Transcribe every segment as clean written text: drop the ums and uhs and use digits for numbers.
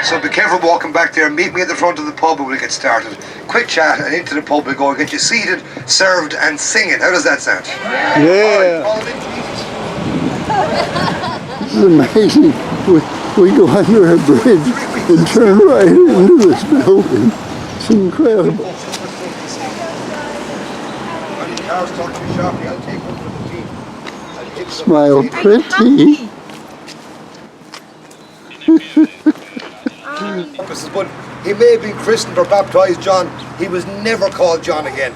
So be careful walking back there. Meet me at the front of the pub and we'll get started. Quick chat and into the pub we go. Get you seated, served and singing. How does that sound? Yeah. It's amazing. We go under a bridge and turn right into this building. It's incredible. Smile pretty. But he may have been christened or baptised John. He was never called John again.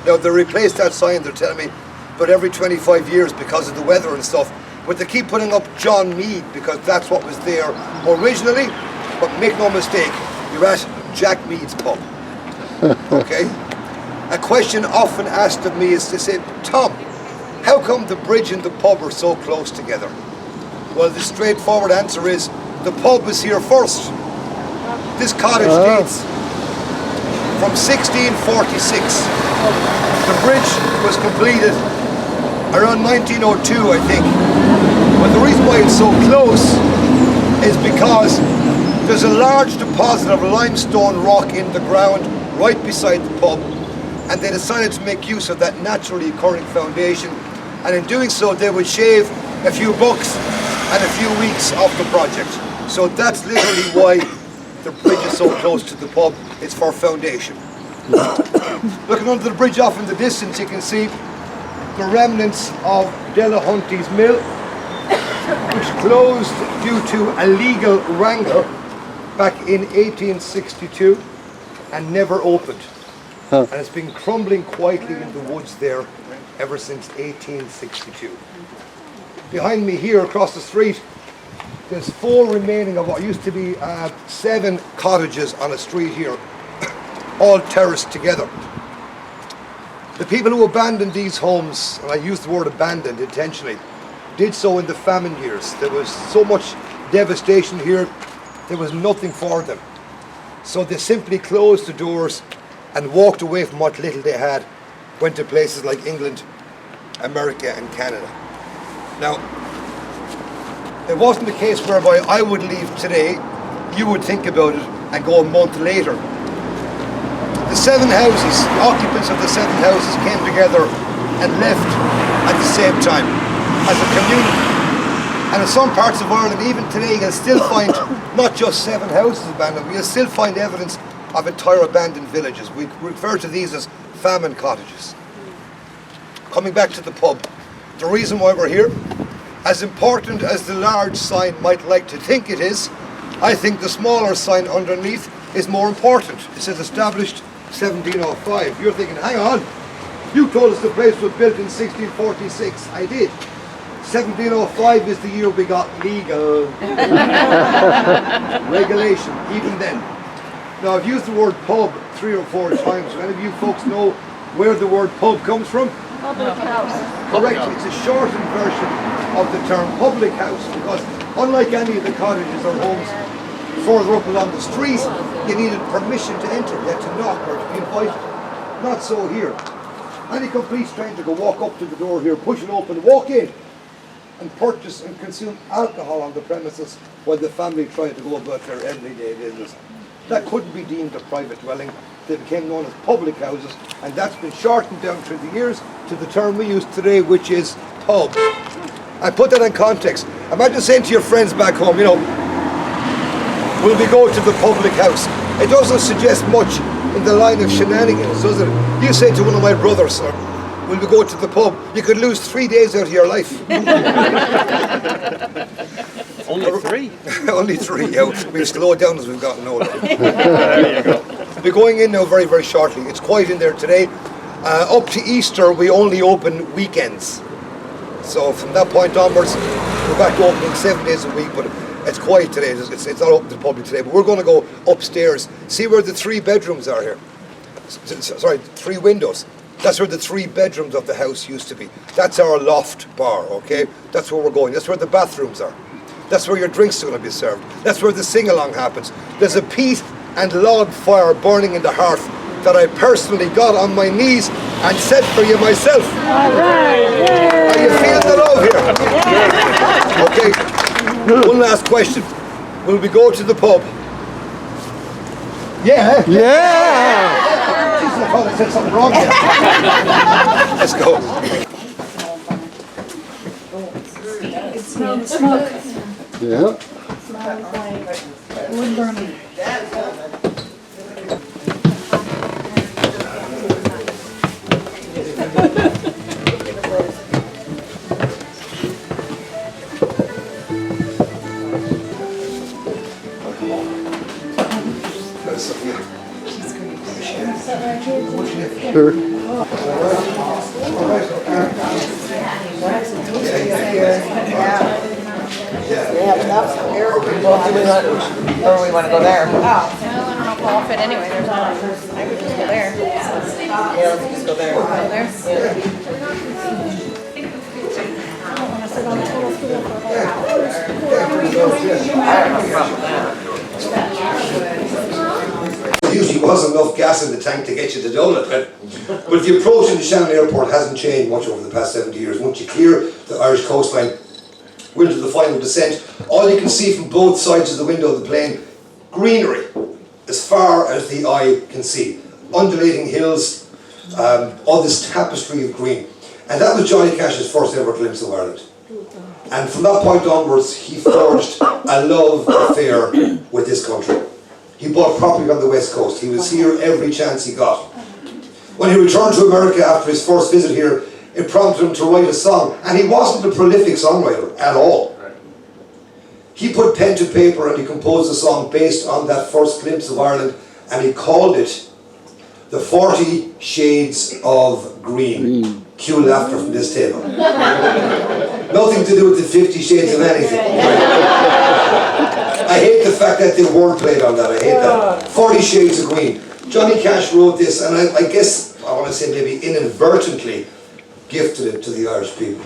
Now they replaced that sign, they're telling me, but every 25 years because of the weather and stuff. But they keep putting up John Meade because that's what was there originally. But make no mistake, you're at Jack Meade's pub. Okay? A question often asked of me is to say, Tom, how come the bridge and the pub are so close together? Well, the straightforward answer is the pub was here first. This cottage dates from 1646. The bridge was completed around 1902, I think. But the reason why it's so close is because there's a large deposit of limestone rock in the ground right beside the pub, and they decided to make use of that naturally occurring foundation, and in doing so they would shave a few bucks and a few weeks off the project. So that's literally why the bridge is so close to the pub. It's for foundation. Looking under the bridge off in the distance, you can see the remnants of Delahunty's mill, which closed due to a legal wrangle back in 1862 and never opened. And it's been crumbling quietly in the woods there ever since 1862. Behind me here across the street, there's 4 remaining of what used to be 7 cottages on a street here, all terraced together. The people who abandoned these homes, and I use the word abandoned intentionally, did so in the famine years. There was so much devastation here, there was nothing for them. So they simply closed the doors and walked away from what little they had, went to places like England, America and Canada. Now, it wasn't the case whereby I would leave today, you would think about it and go a month later. The 7 houses, the occupants of the 7 houses came together and left at the same time as a community. And in some parts of Ireland, even today, you'll still find not just 7 houses abandoned, but you'll still find evidence of entire abandoned villages. We refer to these as famine cottages. Coming back to the pub, the reason why we're here, as important as the large sign might like to think it is, I think the smaller sign underneath is more important. It says established 1705. You're thinking, hang on, you told us the place was built in 1646. I did. 1705 is the year we got legal regulation, even then. Now I've used the word pub 3 or 4 times. Do any of you folks know where the word pub comes from? Public house. Correct, it's a shortened version of the term public house, because unlike any of the cottages or homes further up along the street, you needed permission to enter, you had to knock or to be invited. Not so here. Any complete stranger could walk up to the door here, push it open, walk in, and purchase and consume alcohol on the premises while the family tried to go about their everyday business. That couldn't be deemed a private dwelling. They became known as public houses, and that's been shortened down through the years to the term we use today, which is pub. I put that in context. Imagine saying to your friends back home, you know, will we go to the public house? It doesn't suggest much in the line of shenanigans, does it? You say to one of my brothers, will we go to the pub? You could lose 3 days out of your life. Only 3? Only 3, yeah. We've slowed down as we've gotten older. There you go. We're going in now very, very shortly. It's quiet in there today. Up to Easter, we only open weekends. So from that point onwards, we're back to opening 7 days a week, but it's quiet today. It's not open to the public today, but we're going to go upstairs. See where the 3 bedrooms are here? Sorry, 3 windows. That's where the 3 bedrooms of the house used to be. That's our loft bar, okay? That's where we're going. That's where the bathrooms are. That's where your drinks are going to be served. That's where the sing-along happens. There's a peat and log fire burning in the hearth that I personally got on my knees and set for you myself. Are you feeling the love here? Okay, one last question. will we go to the pub? Yeah. Yeah! Jesus, I thought I said something wrong here. Let's go. It smells smoke. Yeah. Smells like wood burning. Sure. Or we want to go there? Oh, well, I don't know if we'll all fit anyway. There's not. I could just go there. Yeah, let's just go there. Go there. I don't want to sit on the table for I don't have a problem with that. There usually wasn't enough gas in the tank to get you to Dublin, but if the approach into Shannon Airport hasn't changed much over the past 70 years. Once you clear the Irish coastline, we're into the final descent. All you can see from both sides of the window of the plane, greenery as far as the eye can see. Undulating hills, all this tapestry of green. And that was Johnny Cash's first ever glimpse of Ireland. And from that point onwards, he forged a love affair with this country. He bought property on the West Coast. He was here every chance he got. When he returned to America after his first visit here, it prompted him to write a song. And he wasn't a prolific songwriter at all. He put pen to paper and he composed a song based on that first glimpse of Ireland, and he called it The 40 Shades of Green. Cue laughter from this table. Nothing to do with the 50 Shades of anything. I hate the fact that they weren't played on that. I hate that. 40 Shades of Green. Johnny Cash wrote this, and I guess, I want to say maybe inadvertently, gifted it to the Irish people.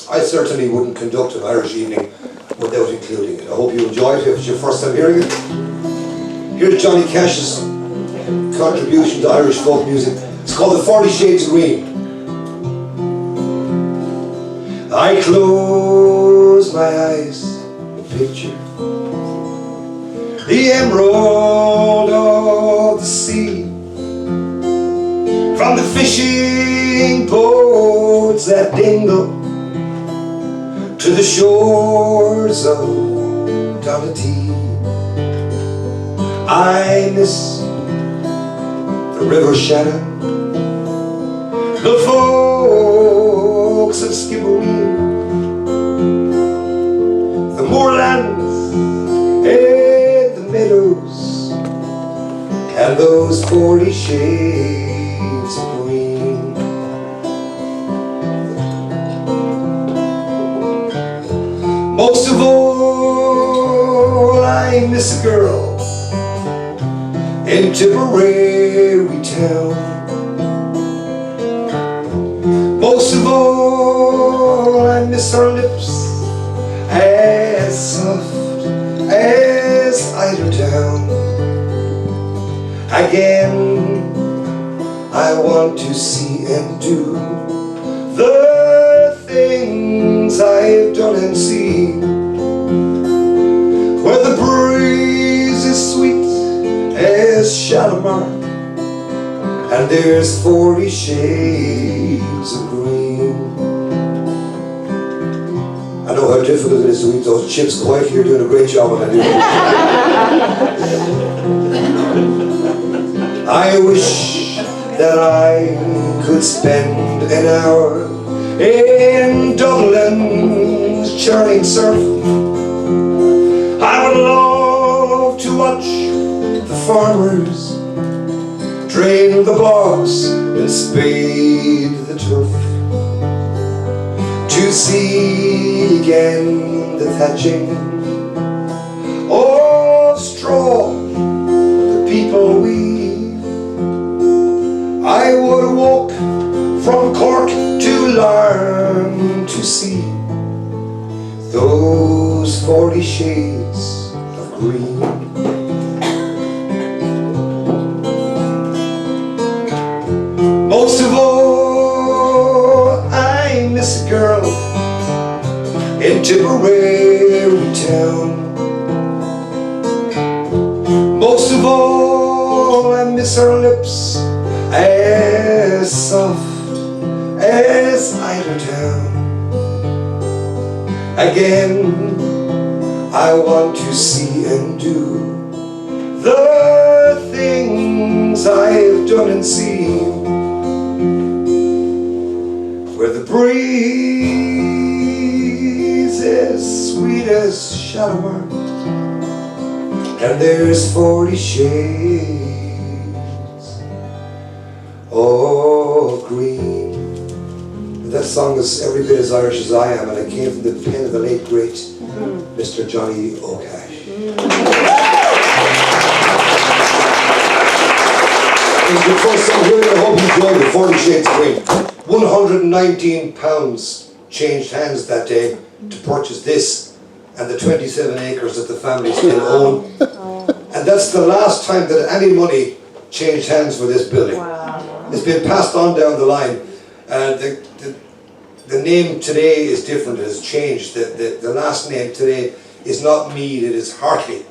I certainly wouldn't conduct an Irish evening without including it. I hope you enjoyed it if it's your first time hearing it. Here's Johnny Cash's contribution to Irish folk music. It's called The 40 Shades of Green. I close my eyes and picture the emerald of the sea, from the fishing boats that dingle to the shores of Donaghty. I miss the river Shannon, the folks at Skibbereen, the moorlands and the meadows, and those 40 shades of green. Most of all, I miss a girl in Tipperary town. Most of all, I miss her lips as soft as eider down. Again, I want to see and do the things I've done and seen, where the breeze is sweet as Shalimar, and there's 40 shades of green. I know how difficult it is to eat those chips quietly. You're doing a great job when I do it. I wish that I could spend an hour in Dublin's churning surf. I would love to watch the farmers drain the bogs and spade the turf, to see again the thatching of straw the people weave. I would walk from Cork to Larne to see those 40 shades of green. Most of all, I miss a girl in Tipperary town. kiss her lips as soft as eider down. Again, I want to see and do the things I have done and seen, where the breeze is sweet as shower, and there's 40 shades of green. That song is every bit as Irish as I am, and it came from the pen of the late great Mr. Johnny O'Cash. It's the first song here, I hope you enjoyed the 40 Shades of Green. £119 changed hands that day to purchase this and the 27 acres that the family still own. And that's the last time that any money changed hands for this building. Wow. It's been passed on down the line. The name today is different, it has changed. The last name today is not Meade, it is Hartley.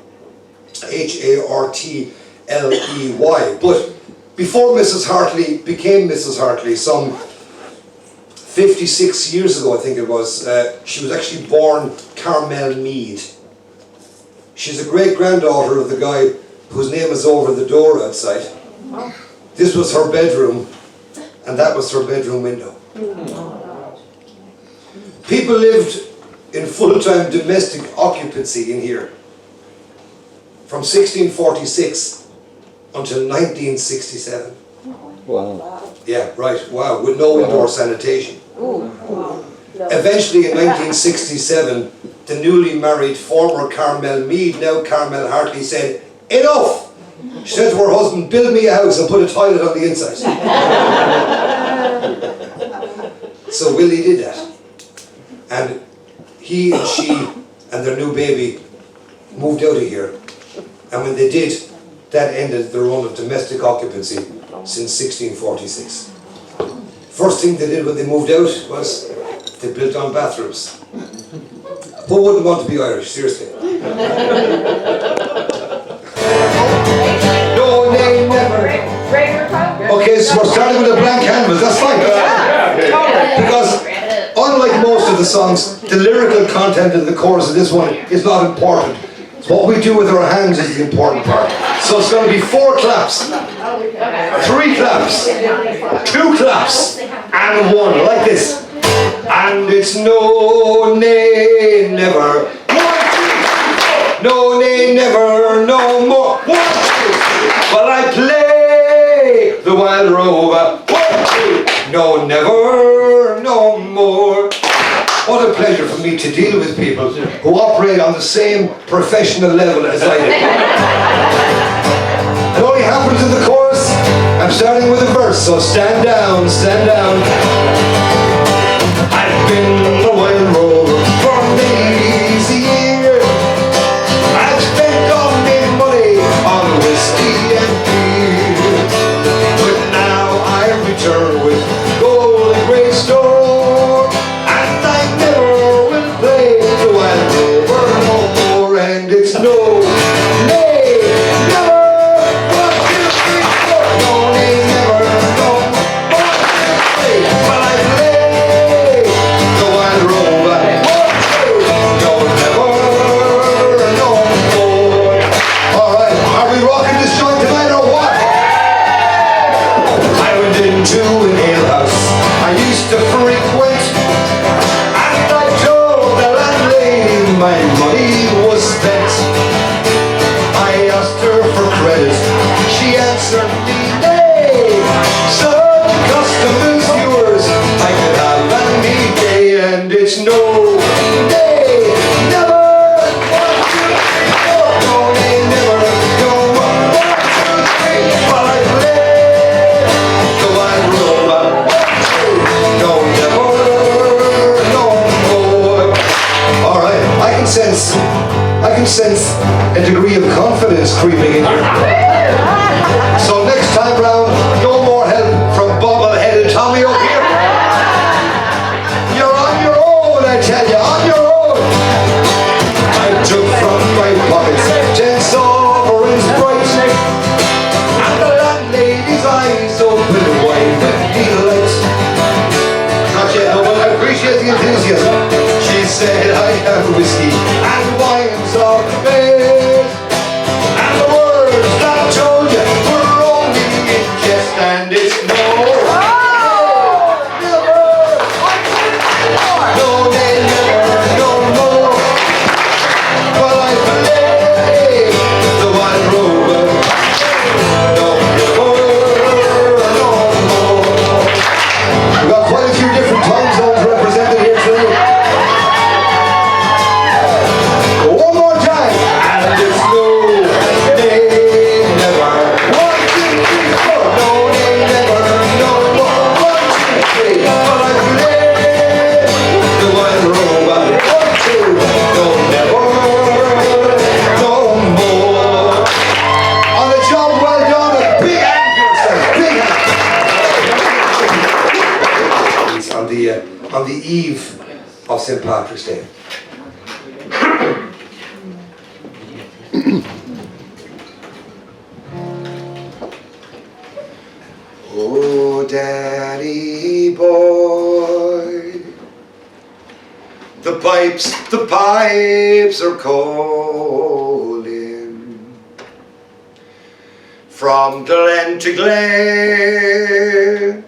Hartley. But before Mrs. Hartley became Mrs. Hartley, some 56 years ago I think it was, she was actually born Carmel Meade. She's a great-granddaughter of the guy whose name is over the door outside. This was her bedroom, and that was her bedroom window. People lived in full-time domestic occupancy in here from 1646 until 1967. Wow. Yeah, right, wow, with no indoor sanitation. Eventually in 1967, the newly married former Carmel Meade, now Carmel Hartley, said, "Enough!" She said to her husband, "Build me a house and put a toilet on the inside." So Willie did that. And he and she and their new baby moved out of here. And when they did, that ended the run of domestic occupancy since 1646. First thing they did when they moved out was they built on bathrooms. Who wouldn't want to be Irish, seriously? No, they never. Okay, so we're starting with a blank canvas, that's fine. Because unlike most of the songs, the lyrical content of the chorus of this one is not important. What we do with our hands is the important part. So it's going to be 4 claps, 3 claps, 2 claps, and 1, like this. And it's no, nay, never. 1, 2, no, nay, never, no more. 1, 2, while I play the wild rover. 1, 2, no, never, no more. What a pleasure for me to deal with people who operate on the same professional level as I do. It only happens in the chorus. I'm starting with a verse, so stand down, stand down. I've been a wild rover for many years. I've spent all my money on whiskey and beer. But now I return with gold and great store, and I never will play the wild rover no more. And it's no, nay, never. 1, 2, 3, 4. No, nay, never, no. 1, 2, 3. While I play the wild rover. 1, 2, no, never, no more. All right, are we rocking this joint tonight or what? I went into an alehouse I used to frequent, and I told the landlady my money was spent. I asked her for credit, she answered me nay. Some customers yours I could have any day, and it's no, nay, never. 1, 2, 3, 4. No, nay, never, no. 1, 2, 3. While I play the wild rover. 1, 2, no, never, no more. All right, I can sense a degree of confidence creeping in here. So next time round, no more help from bobble-headed Tommy up here. You're on your own, I tell you, on your own. I took from my pockets 10 sovereigns bright, and the landlady off the bed. And the words that I told you were only in jest, and it's no. No, they never, no more. But I believe the white rover. No more. We've got quite a few different time zones represented here today. One more time. And it's no, they never. 1, 2, 3, 4. No, they never, no more. 1, 2, 3. But I believe the white rover. 1, 2. No, never, no more. On the job well done. A big hand for yourself. Big hand. On the eve of St. Patrick's Day. Oh, Daddy boy, the pipes are calling from glen to glen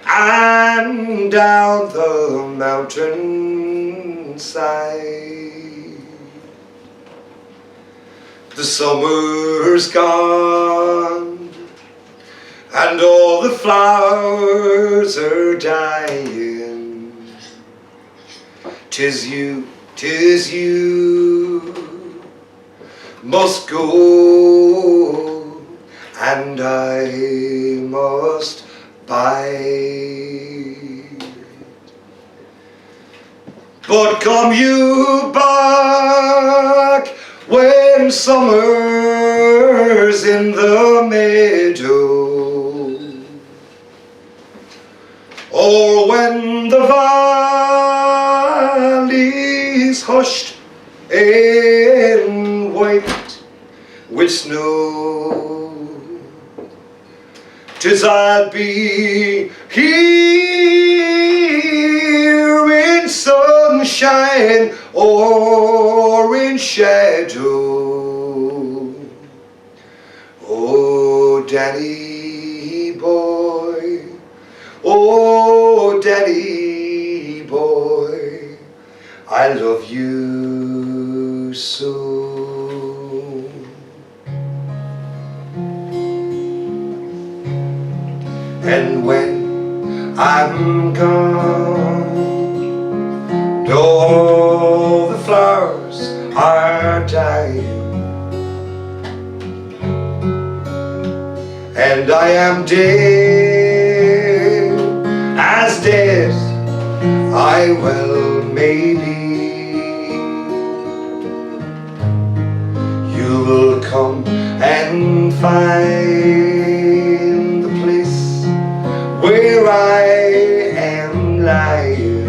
and down the mountainside. The summer's gone and all the flowers are dying. 'Tis you must go, and I must bide. But come you back when summer's in the meadow, or when the valley's hushed and white with snow. 'Tis I'll be here in sunshine or in shadow. Oh, Daddy boy, oh, Daddy boy, I love you so. And when I'm gone, all the flowers are dying, and I am dead, as dead I well may be. You will come and find the place where I am lying,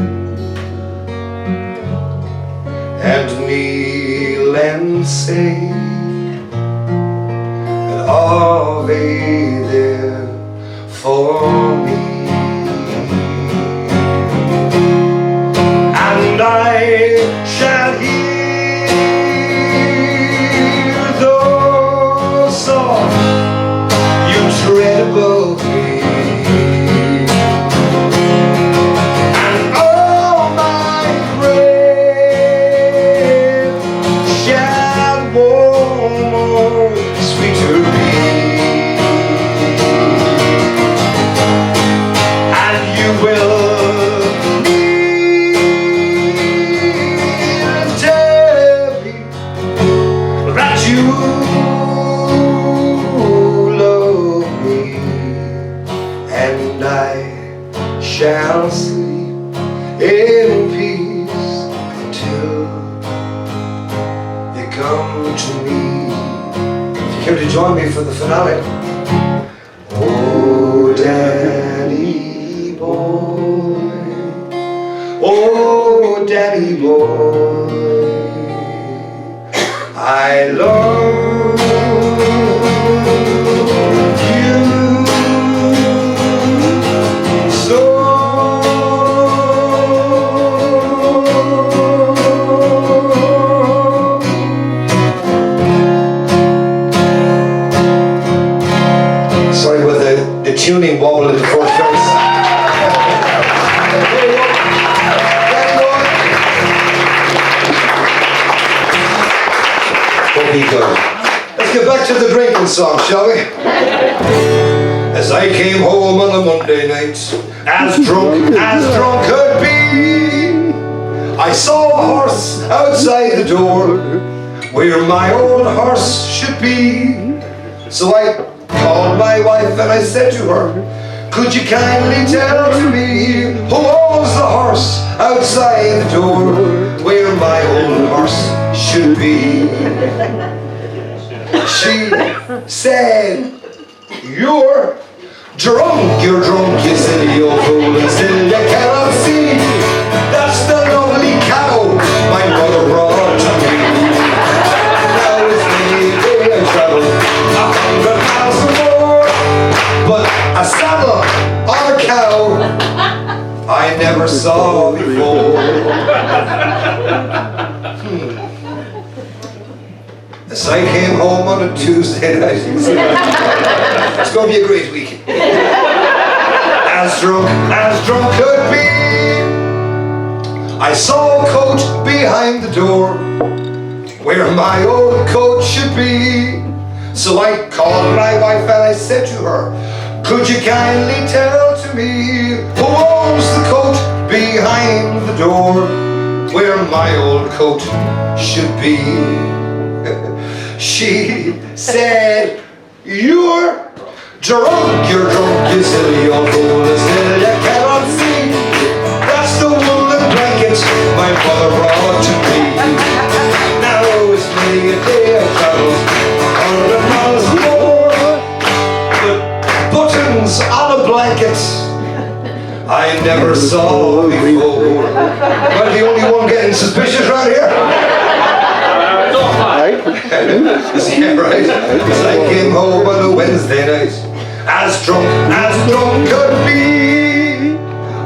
and kneel and say an Ave there for me. And I shall hear those songs you tread above me. And all my grave shall more sweeter be. And you will you love me, and I shall sleep in peace until you come to me. If you care to join me for the finale. Oh, Daddy boy, oh, Daddy boy, I love you so. tuning wobble in the first verse. Hope he good. Let's get back to the drinking song, shall we? As I came home on a Monday night, as drunk could be, I saw a horse outside the door, where my old horse should be. So I called my wife and I said to her, could you kindly tell to me who owns the horse outside the door, where my old horse should be? She said, you're drunk, you silly old fool, and still you cannot see. That's the lovely cow my mother brought to me. Now it's many a day I travel 100 miles or more, but a saddle on a cow I never saw before. As I came home on a Tuesday night, it's going to be a great week. As drunk could be, I saw a coat behind the door, where my old coat should be. So I called my wife and I said to her, could you kindly tell to me who owns the coat behind the door, where my old coat should be? She said, you're drunk, you silly old fool, and still you cannot see. That's the woolen blanket my mother brought to me. Now it's many a day I traveled 100 miles more, but buttons on a blanket I never saw before. Am I the only one getting suspicious right here? Yeah, right. As I came home on a Wednesday night, as drunk could be,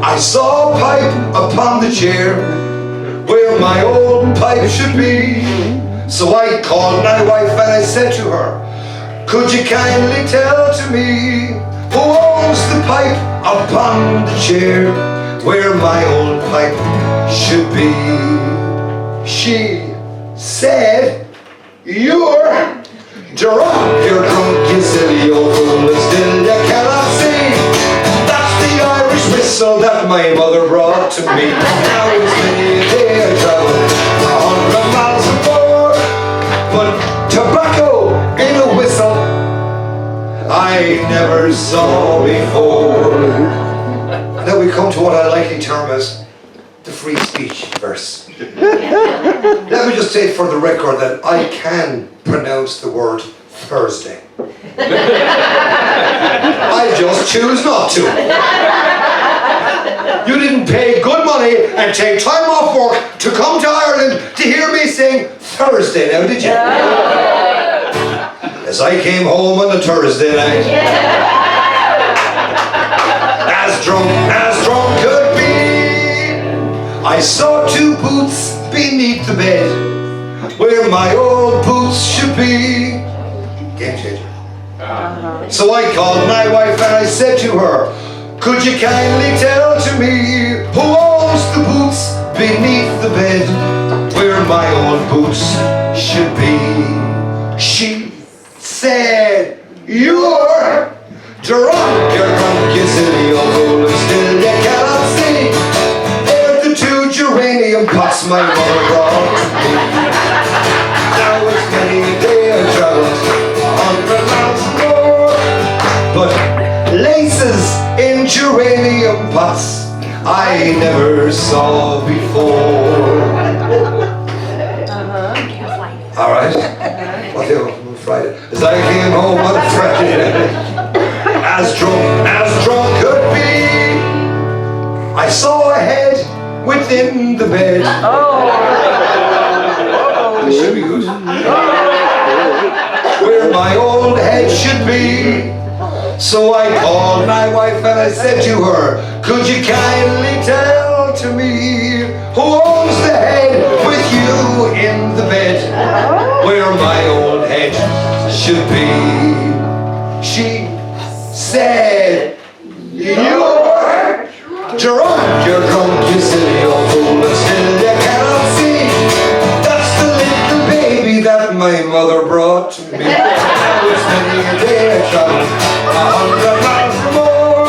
I saw a pipe upon the chair, where my old pipe should be. So I called my wife and I said to her, could you kindly tell to me who owns the pipe upon the chair, where my old pipe should be? She said, you're drunk, you silly old fool, and still you cannot see. That's the Irish whistle that my mother brought to me. Now it's many a day I travel 100 miles or more, but tobacco in a whistle I never saw before. And then we come to what I likely term as the free speech verse. Let me just say for the record that I can pronounce the word Thursday. I just choose not to. You didn't pay good money and take time off work to come to Ireland to hear me sing Thursday now, did you? As I came home on a Thursday night, as drunk could be, I saw two boots beneath the bed, where my old boots should be. Game changer. So I called my wife and I said to her, could you kindly tell to me who owns the boots beneath the bed, where my old boots should be? She said, you're drunk, you silly old fool, and still you cannot see. They're the two geranium pots my mother brought to me. Now it's many a day I traveled 100 miles more, but laces in geranium pots I never saw before. All right. What day on Friday? As I came home on Friday night, as drunk could be, I saw a head within the bed. This should be good. Where my old head should be. So I called my wife and I said to her, could you kindly tell to me who owns the head with you in the bed, where my old head should be? She said, mother brought to me. I was many a day I traveled 100 miles or more.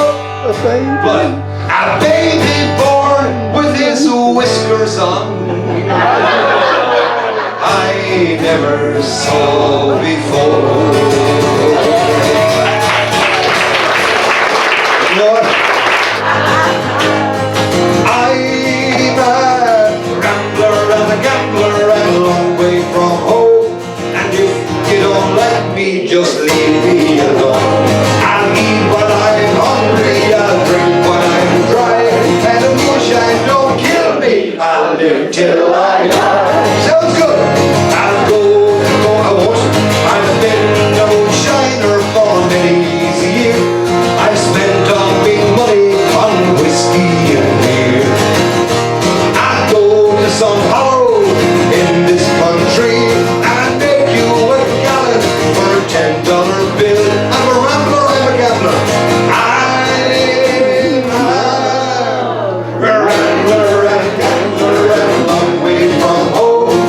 A baby. But a baby born with his whiskers on, I never saw before. You know what? I'm a rambler and a gambler and a long way from home. And if you don't like me, just leave me alone. I'll eat when I'm hungry, I'll drink when I'm dry, and the moonshine don't kill me, I'll live till I die. Sounds good. I'll go, I won't. I've been a moonshiner for many years. I've spent all big money on whiskey and beer. I'll go to some hollow in this country and make you a gallon for a $10 bill. I'm a rambler, I'm a gambler. I'm a rambler and a gambler and a long way from home.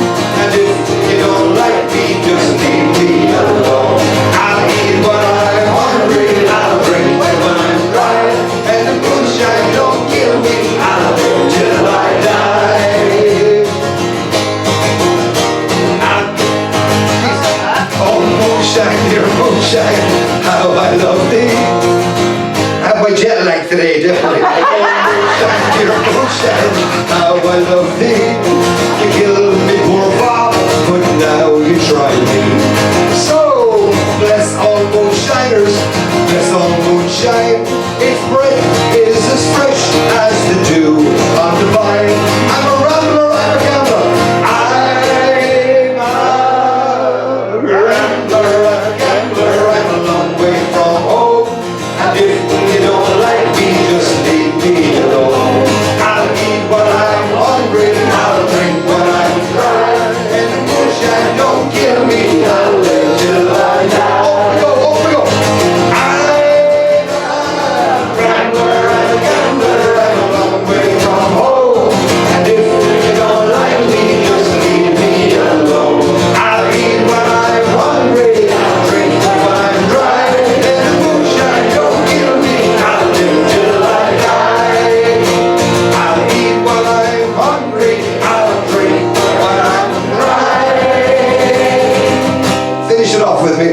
And if you don't like me, just leave me alone. I'll eat when I'm hungry, I'll drink when I'm dry, and the moonshine don't kill me, I'll live till I die. Oh, moonshine, dear moonshine, how I love thee. I have my jet lag today, definitely. Oh, moonshine, dear moonshine, how I love thee. You killed me, poor father, but now you try me. So, bless all moonshiners, bless all moonshine. Its breath is as fresh as the dew on the vine. I'm a rambler, I'm a gambler. I'm a rambler, I'm a gambler. I'm a long way from home. And if you don't like me, just leave me alone. I'll eat when I'm hungry, I'll drink when I'm dry, and the moonshine don't kill me, I'll live till I die. Off we go, I'm a rambler and a gambler, I'm a long way from home. And if you don't like me, just leave me alone. I'll eat when I'm hungry, I'll drink when I'm dry, and the moonshine don't kill me, I'll live till I die. I'll eat when I'm hungry, I'll drink when I'm dry. Finish it off with me.